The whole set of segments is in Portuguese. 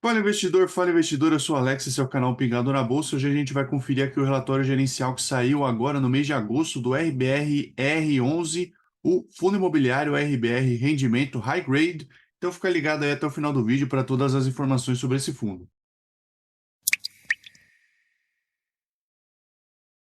Fala investidor, eu sou o Alex, esse é o canal Pingado na Bolsa. Hoje a gente vai conferir aqui o relatório gerencial que saiu agora no mês de agosto do RBR R11, o Fundo Imobiliário RBR Rendimento High Grade. Então fica ligado aí até o final do vídeo para todas as informações sobre esse fundo.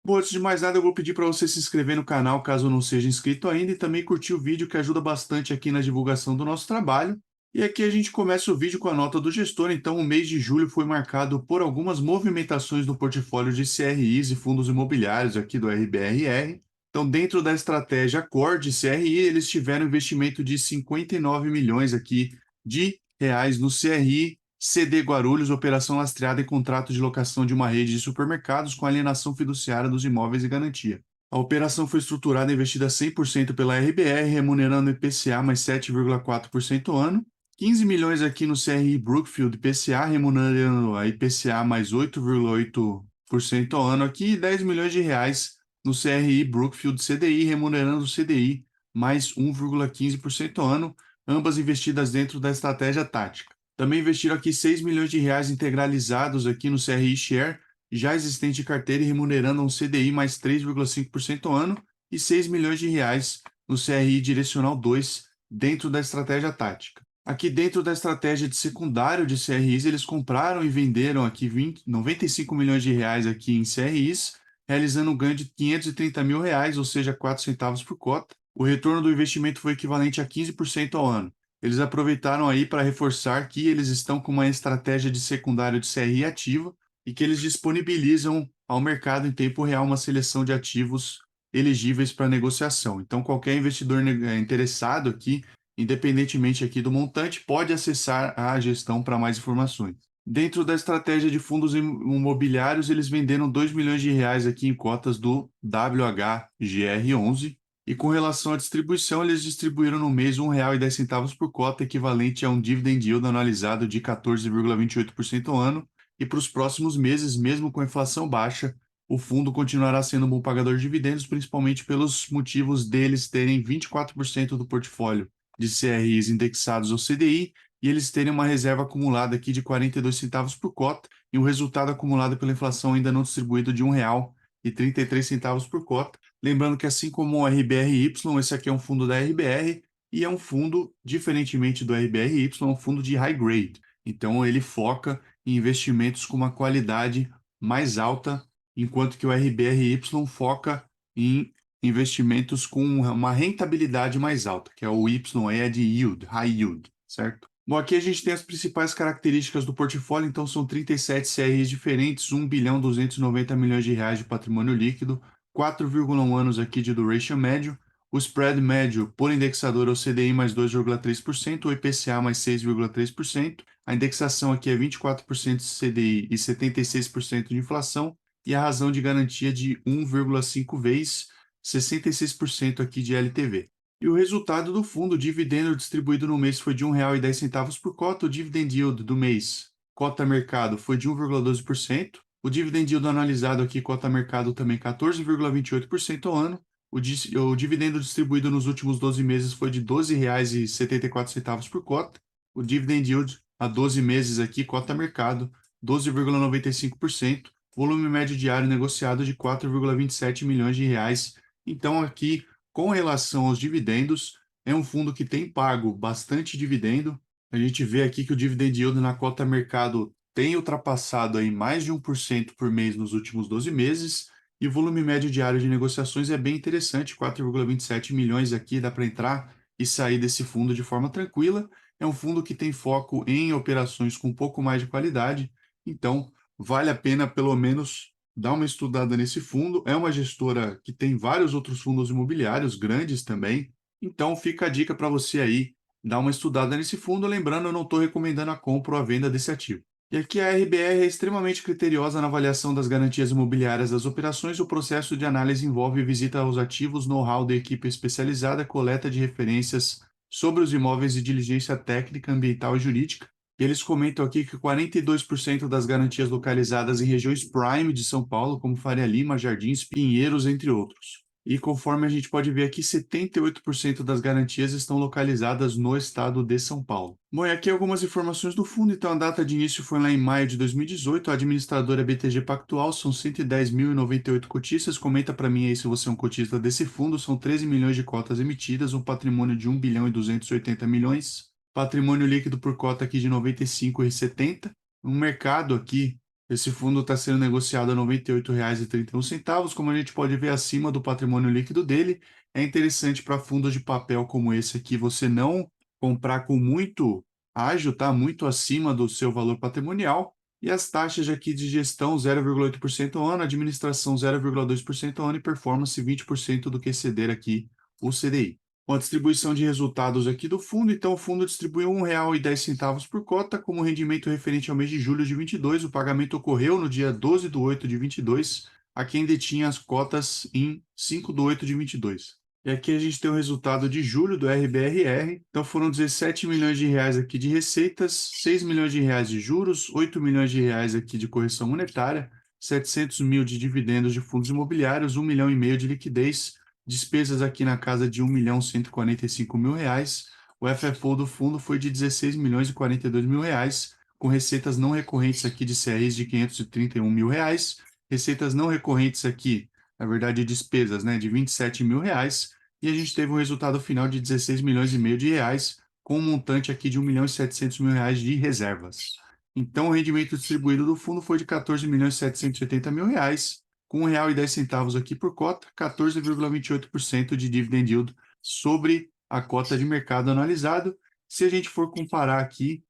Bom, antes de mais nada, eu vou pedir para você se inscrever no canal caso não seja inscrito ainda e também curtir o vídeo que ajuda bastante aqui na divulgação do nosso trabalho. E aqui a gente começa o vídeo com a nota do gestor. Então, o mês de julho foi marcado por algumas movimentações no portfólio de CRIs e fundos imobiliários aqui do RBRR. Então, dentro da estratégia Core de CRI, eles tiveram investimento de 59 milhões aqui de reais no CRI, CD Guarulhos, operação lastreada em contrato de locação de uma rede de supermercados com alienação fiduciária dos imóveis e garantia. A operação foi estruturada e investida 100% pela RBR, remunerando IPCA mais 7,4% ao ano, 15 milhões aqui no CRI Brookfield IPCA, remunerando a IPCA mais 8,8% ao ano aqui, e 10 milhões de reais no CRI Brookfield CDI, remunerando o CDI mais 1,15% ao ano, ambas investidas dentro da estratégia tática. Também investiram aqui 6 milhões de reais integralizados aqui no CRI Share, já existente em carteira e remunerando um CDI mais 3,5% ao ano, e 6 milhões de reais no CRI Direcional 2, dentro da estratégia tática. Aqui dentro da estratégia de secundário de CRIs, eles compraram e venderam aqui 95 milhões de reais aqui em CRIs, realizando um ganho de 530 mil reais, ou seja, 4 centavos por cota. O retorno do investimento foi equivalente a 15% ao ano. Eles aproveitaram aí para reforçar que eles estão com uma estratégia de secundário de CRI ativa e que eles disponibilizam ao mercado em tempo real uma seleção de ativos elegíveis para negociação. Então, qualquer investidor interessado aqui, independentemente aqui do montante, pode acessar a gestão para mais informações. Dentro da estratégia de fundos imobiliários, eles venderam 2 milhões de reais aqui em cotas do WHGR11, e com relação à distribuição, eles distribuíram no mês R$ 1,10 por cota, equivalente a um dividend yield anualizado de 14,28% ao ano. E para os próximos meses, mesmo com a inflação baixa, o fundo continuará sendo um bom pagador de dividendos, principalmente pelos motivos deles terem 24% do portfólio de CRIs indexados ao CDI e eles terem uma reserva acumulada aqui de 42 centavos por cota e um resultado acumulado pela inflação ainda não distribuído de R$ 1,33 por cota. Lembrando que, assim como o RBRY, esse aqui é um fundo da RBR e é um fundo, diferentemente do RBRY, é um fundo de high grade. Então, ele foca em investimentos com uma qualidade mais alta, enquanto que o RBRY foca em investimentos com uma rentabilidade mais alta, que é o Y é de yield, high yield, certo? Bom, aqui a gente tem as principais características do portfólio, então são 37 CRIs diferentes, 1 bilhão 290 milhões de reais de patrimônio líquido, 4,1 anos aqui de duration médio, o spread médio por indexador é o CDI mais 2,3%, o IPCA mais 6,3%, a indexação aqui é 24% de CDI e 76% de inflação, e a razão de garantia de 1,5 vezes, 66% aqui de LTV. E o resultado do fundo, o dividendo distribuído no mês foi de R$ 1,10 por cota, o dividend yield do mês, cota mercado, foi de 1,12%, o dividend yield analisado aqui, cota mercado, também 14,28% ao ano. O dividendo distribuído nos últimos 12 meses foi de R$ 12,74 por cota. O dividend yield a 12 meses aqui, cota mercado, 12,95%. Volume médio diário negociado de 4,27 milhões de reais. Então, aqui, com relação aos dividendos, é um fundo que tem pago bastante dividendo. A gente vê aqui que o dividend yield na cota mercado tem ultrapassado aí mais de 1% por mês nos últimos 12 meses, e o volume médio diário de negociações é bem interessante, 4,27 milhões aqui, dá para entrar e sair desse fundo de forma tranquila. É um fundo que tem foco em operações com um pouco mais de qualidade, então vale a pena pelo menos dar uma estudada nesse fundo. É uma gestora que tem vários outros fundos imobiliários grandes também, então fica a dica para você aí dar uma estudada nesse fundo. Lembrando, eu não estou recomendando a compra ou a venda desse ativo. E aqui a RBR é extremamente criteriosa na avaliação das garantias imobiliárias das operações. O processo de análise envolve visita aos ativos, know-how da equipe especializada, coleta de referências sobre os imóveis e diligência técnica, ambiental e jurídica. E eles comentam aqui que 42% das garantias localizadas em regiões prime de São Paulo, como Faria Lima, Jardins, Pinheiros, entre outros. E conforme a gente pode ver aqui, 78% das garantias estão localizadas no estado de São Paulo. Bom, e aqui algumas informações do fundo. Então, a data de início foi lá em maio de 2018. A administradora é BTG Pactual, são 110.098 cotistas. Comenta para mim aí se você é um cotista desse fundo. São 13 milhões de cotas emitidas, um patrimônio de 1 bilhão e 280 milhões. Patrimônio líquido por cota aqui de R$ 95,70. No mercado aqui, esse fundo está sendo negociado a R$ 98,31. Como a gente pode ver acima do patrimônio líquido dele, é interessante para fundos de papel como esse aqui, você não comprar com muito ágil, tá? Muito acima do seu valor patrimonial. E as taxas aqui de gestão 0,8% ao ano, administração 0,2% ao ano e performance 20% do que exceder aqui o CDI. Com a distribuição de resultados aqui do fundo, então o fundo distribuiu R$ 1,10 por cota como rendimento referente ao mês de julho de 22. O pagamento ocorreu no dia 12 de 8 de 22, a quem detinha as cotas em 5 de 8 de 22. E aqui a gente tem o resultado de julho do RBRR. Então foram 17 milhões de reais aqui de receitas, 6 milhões de reais de juros, 8 milhões de reais aqui de correção monetária, 700 mil de dividendos de fundos imobiliários, 1,5 milhão de liquidez, despesas aqui na casa de R$ 1.145.000. O FFO do fundo foi de 16 milhões e 42 mil reais, com receitas não recorrentes aqui de CRs de R$ 531 mil, receitas não recorrentes aqui, na verdade despesas, né, de R$ 27 mil, e a gente teve um resultado final de 16 milhões e meio de reais, com um montante aqui de R$ 1.700.000 de reservas. Então, o rendimento distribuído do fundo foi de R$ 14.780.000, com R$ 1,10 aqui por cota, 14,28% de dividend yield sobre a cota de mercado analisado. Se a gente for comparar aqui,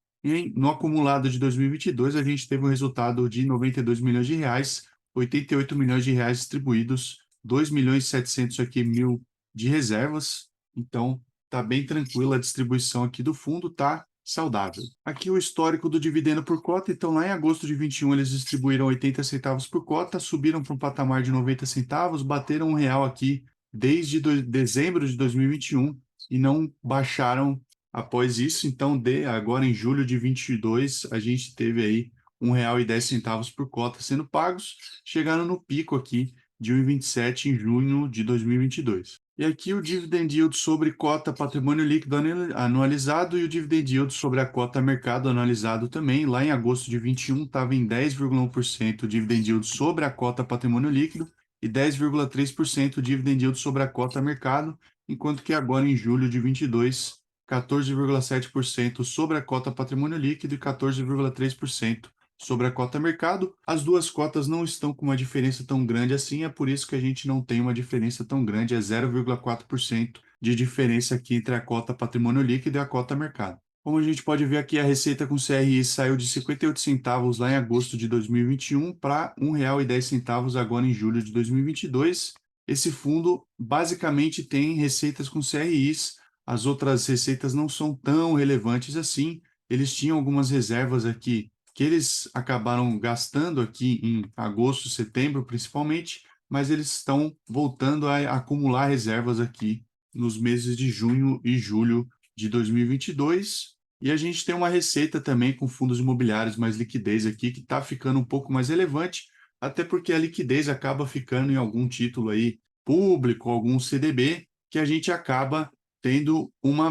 no acumulado de 2022, a gente teve um resultado de 92 milhões de reais, 88 milhões de reais distribuídos, 2 milhões e 700 aqui mil de reservas. Então, está bem tranquila a distribuição aqui do fundo, tá saudável. Aqui o histórico do dividendo por cota. Então, lá em agosto de 21, eles distribuíram 80 centavos por cota, subiram para um patamar de 90 centavos, bateram R$ 1 aqui desde dezembro de 2021 e não baixaram após isso. Então, agora em julho de 22, a gente teve aí R$ 1,10 por cota sendo pagos, chegaram no pico aqui de 1,27 em junho de 2022. E aqui o dividend yield sobre cota patrimônio líquido anualizado e o dividend yield sobre a cota mercado anualizado também. Lá em agosto de 21 estava em 10,1% o dividend yield sobre a cota patrimônio líquido e 10,3% o dividend yield sobre a cota mercado, enquanto que agora em julho de 22, 14,7% sobre a cota patrimônio líquido e 14,3% sobre a cota mercado. As duas cotas não estão com uma diferença tão grande assim, é por isso que a gente não tem uma diferença tão grande, é 0,4% de diferença aqui entre a cota patrimônio líquido e a cota mercado. Como a gente pode ver aqui, a receita com CRI saiu de 58 centavos lá em agosto de 2021 para R$ 1,10 agora em julho de 2022. Esse fundo basicamente tem receitas com CRIs, as outras receitas não são tão relevantes assim. Eles tinham algumas reservas aqui que eles acabaram gastando aqui em agosto, setembro, principalmente, mas eles estão voltando a acumular reservas aqui nos meses de junho e julho de 2022. E a gente tem uma receita também com fundos imobiliários mais liquidez aqui, que está ficando um pouco mais relevante, até porque a liquidez acaba ficando em algum título aí público, algum CDB, que a gente acaba tendo uma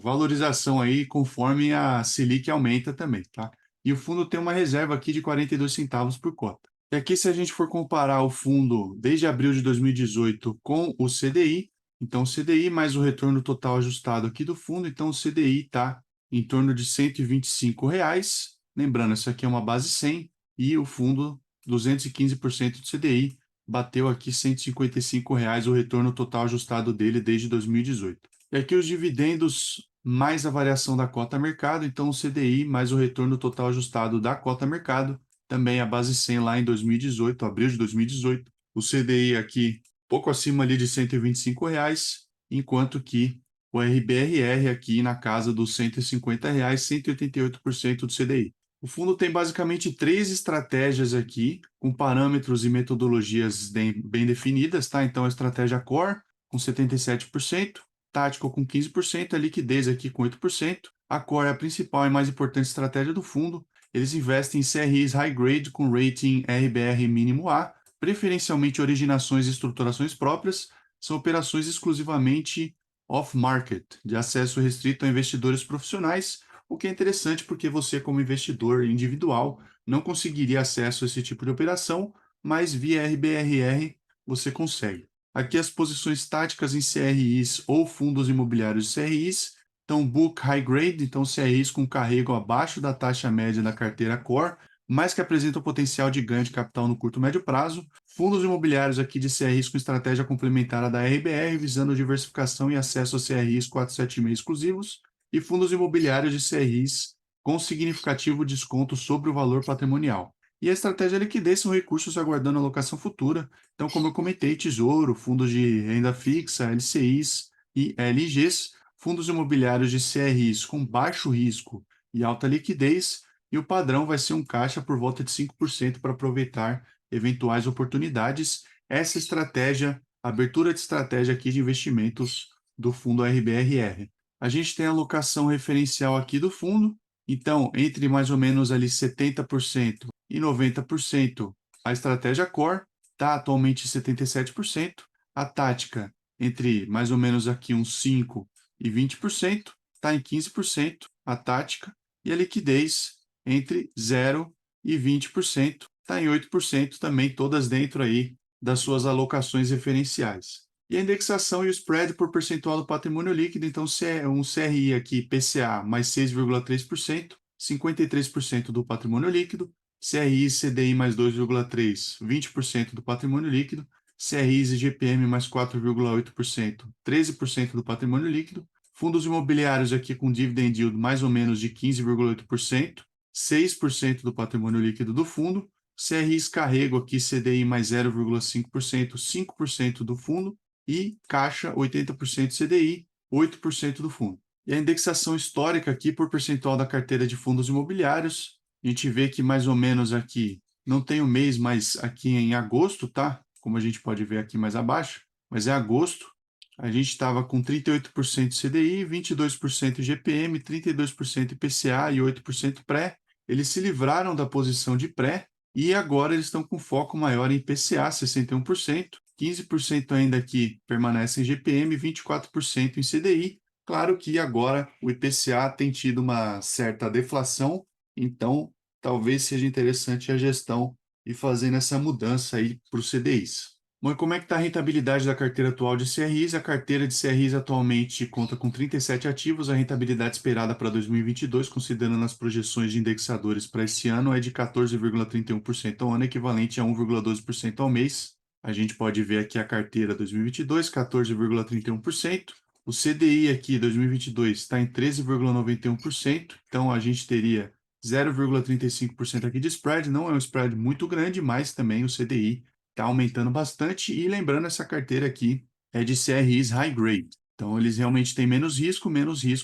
valorização aí conforme a Selic aumenta também, tá? E o fundo tem uma reserva aqui de 42 centavos por cota. E aqui, se a gente for comparar o fundo desde abril de 2018 com o CDI, então o CDI mais o retorno total ajustado aqui do fundo, então o CDI está em torno de R$ 125. Lembrando, isso aqui é uma base 100 e o fundo 215% do CDI bateu aqui R$ 155 o retorno total ajustado dele desde 2018. E aqui os dividendos mais a variação da cota mercado, então o CDI mais o retorno total ajustado da cota mercado, também a base 100 lá em 2018, abril de 2018. O CDI aqui pouco acima ali de R$ 125, enquanto que o RBRR aqui na casa dos R$ 150, 188% do CDI. O fundo tem basicamente 3 estratégias aqui, com parâmetros e metodologias bem definidas, tá? Então, a estratégia Core, com 77%, tático com 15%, a liquidez aqui com 8%. A Core é a principal e mais importante estratégia do fundo. Eles investem em CRIs high grade com rating RBR mínimo A, preferencialmente originações e estruturações próprias. são operações exclusivamente off-market, de acesso restrito a investidores profissionais, o que é interessante porque você, como investidor individual, não conseguiria acesso a esse tipo de operação, mas via RBRR você consegue. Aqui as posições táticas em CRIs ou fundos imobiliários de CRIs, então book high grade, então CRIs com carrego abaixo da taxa média da carteira core, mas que apresentam potencial de ganho de capital no curto e médio prazo. Fundos imobiliários aqui de CRIs com estratégia complementar à da RBR, visando diversificação e acesso a CRIs 476 exclusivos, e fundos imobiliários de CRIs com significativo desconto sobre o valor patrimonial. E a estratégia liquidez são recursos aguardando alocação futura. Então, como eu comentei, tesouro, fundos de renda fixa, LCIs e LGs, fundos imobiliários de CRIs com baixo risco e alta liquidez, e o padrão vai ser um caixa por volta de 5% para aproveitar eventuais oportunidades. Essa estratégia, abertura de estratégia aqui de investimentos do fundo RBRR. A gente tem a alocação referencial aqui do fundo, então, entre mais ou menos ali 70% e 90%, a estratégia core está atualmente 77%, a tática entre mais ou menos aqui uns 5% e 20%, está em 15%, a tática, e a liquidez entre 0 e 20%, está em 8% também, todas dentro aí das suas alocações referenciais. E a indexação e o spread por percentual do patrimônio líquido, então se é um CRI aqui, PCA, mais 6,3%, 53% do patrimônio líquido, CRI CDI mais 2,3%, 20% do patrimônio líquido, CRIs e GPM mais 4,8%, 13% do patrimônio líquido, fundos imobiliários aqui com dividend yield mais ou menos de 15,8%, 6% do patrimônio líquido do fundo, CRIs carrego aqui CDI mais 0,5%, 5% do fundo, e caixa 80% CDI, 8% do fundo. E a indexação histórica aqui por percentual da carteira de fundos imobiliários, a gente vê que mais ou menos aqui, não tem o mês, mas aqui em agosto, tá? Como a gente pode ver aqui mais abaixo, mas é agosto, a gente estava com 38% CDI, 22% GPM, 32% IPCA e 8% pré. Eles se livraram da posição de pré e agora eles estão com foco maior em IPCA, 61%, 15% ainda aqui permanece em GPM, 24% em CDI. Claro que agora o IPCA tem tido uma certa deflação, então talvez seja interessante a gestão ir fazendo essa mudança aí para os CDIs. Bom, e como é que está a rentabilidade da carteira atual de CRIs? A carteira de CRIs atualmente conta com 37 ativos. A rentabilidade esperada para 2022, considerando as projeções de indexadores para esse ano, é de 14,31% ao ano, equivalente a 1,12% ao mês. A gente pode ver aqui a carteira 2022, 14,31%. O CDI aqui 2022 está em 13,91%. Então a gente teria 0,35% aqui de spread. Não é um spread muito grande, mas também o CDI está aumentando bastante. E lembrando, essa carteira aqui é de CRIs high grade. Então, eles realmente têm menos risco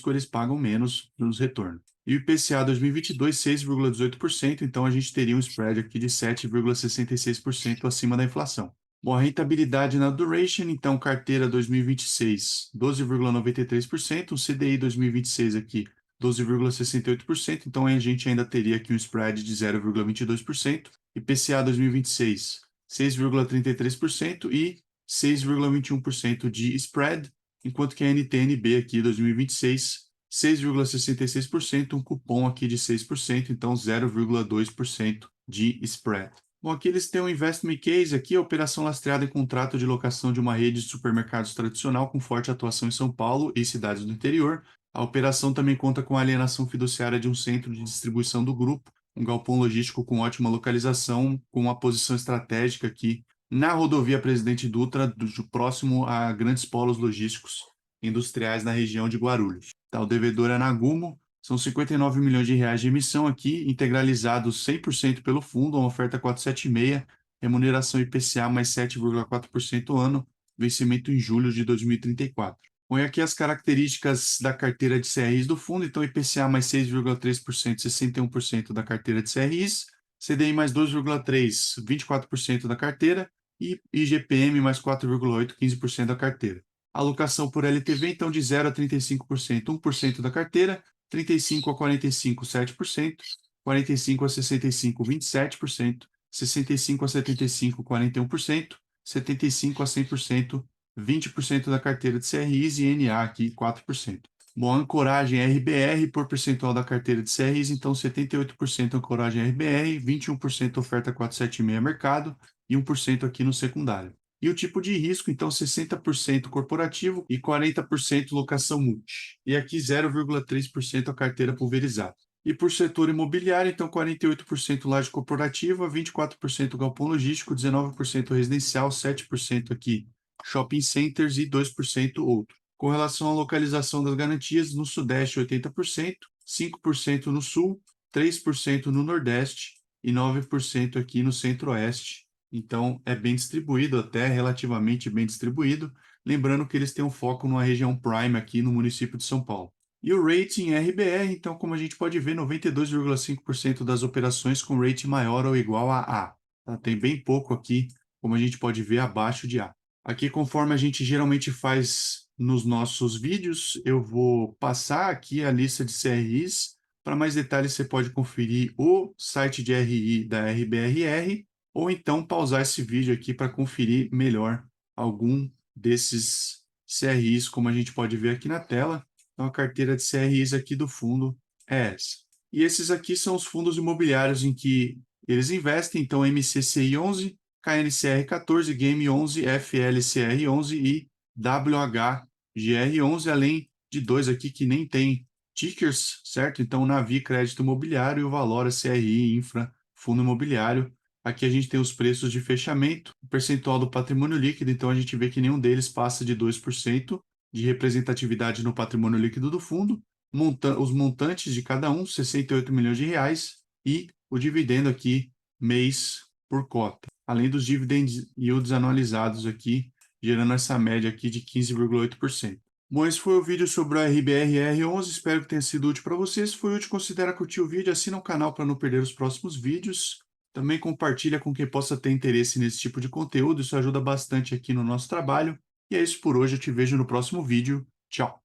eles pagam menos nos retornos. E o IPCA 2022, 6,18%, então a gente teria um spread aqui de 7,66% acima da inflação. Bom, a rentabilidade na duration, então carteira 2026, 12,93%, o CDI 2026 aqui, 12,68%, então a gente ainda teria aqui um spread de 0,22%, IPCA 2026, 6,33% e 6,21% de spread, enquanto que a NTNB aqui 2026, 6,66%, um cupom aqui de 6%, então 0,2% de spread. Bom, aqui eles têm um investment case aqui, a operação lastreada em contrato de locação de uma rede de supermercados tradicional com forte atuação em São Paulo e cidades do interior. A operação também conta com a alienação fiduciária de um centro de distribuição do grupo, um galpão logístico com ótima localização, com uma posição estratégica aqui na rodovia Presidente Dutra, próximo a grandes polos logísticos industriais na região de Guarulhos. Tá, o devedor é Nagumo, são 59 milhões de reais de emissão aqui, integralizados 100% pelo fundo, uma oferta 476, remuneração IPCA mais 7,4% ano, vencimento em julho de 2034. Põe aqui as características da carteira de CRIs do fundo, então IPCA mais 6,3%, 61% da carteira de CRIs, CDI mais 2,3%, 24% da carteira, e IGPM mais 4,8%, 15% da carteira. Alocação por LTV, então, de 0 a 35%, 1% da carteira, 35 a 45, 7%, 45 a 65, 27%, 65 a 75, 41%, 75 a 100%, 20% da carteira de CRIs e NA aqui 4%. Bom, ancoragem RBR por percentual da carteira de CRIs, então 78% ancoragem RBR, 21% oferta 476 mercado e 1% aqui no secundário. E o tipo de risco, então 60% corporativo e 40% locação multi. E aqui 0,3% a carteira pulverizada. E por setor imobiliário, então 48% laje corporativa, 24% galpão logístico, 19% residencial, 7% aqui shopping centers e 2% outro. Com relação à localização das garantias, no Sudeste 80%, 5% no Sul, 3% no Nordeste e 9% aqui no Centro-Oeste. Então, é bem distribuído, até relativamente bem distribuído. Lembrando que eles têm um foco numa região prime aqui no município de São Paulo. E o rating RBR, então, como a gente pode ver, 92,5% das operações com rating maior ou igual a A. Tá? Tem bem pouco aqui, como a gente pode ver, abaixo de A. Aqui, conforme a gente geralmente faz nos nossos vídeos, eu vou passar aqui a lista de CRIs. Para mais detalhes, você pode conferir o site de RI da RBRR ou então pausar esse vídeo aqui para conferir melhor algum desses CRIs, como a gente pode ver aqui na tela. Então, a carteira de CRIs aqui do fundo é essa. E esses aqui são os fundos imobiliários em que eles investem, então MCCI 11, KNCR 14, Game 11, FLCR 11 e WHGR 11, além de dois aqui que nem tem tickers, certo? Então, Navi Crédito Imobiliário e o Valora CRI Infra Fundo Imobiliário. Aqui a gente tem os preços de fechamento, o percentual do patrimônio líquido, então a gente vê que nenhum deles passa de 2% de representatividade no patrimônio líquido do fundo, os montantes de cada um, 68 milhões de reais, e o dividendo aqui, mês por cota, além dos dividend yields anualizados aqui, gerando essa média aqui de 15,8%. Bom, esse foi o vídeo sobre o RBRR11, espero que tenha sido útil para vocês. Se foi útil, considere curtir o vídeo, assina o canal para não perder os próximos vídeos. Também compartilha com quem possa ter interesse nesse tipo de conteúdo, isso ajuda bastante aqui no nosso trabalho. E é isso por hoje, eu te vejo no próximo vídeo. Tchau!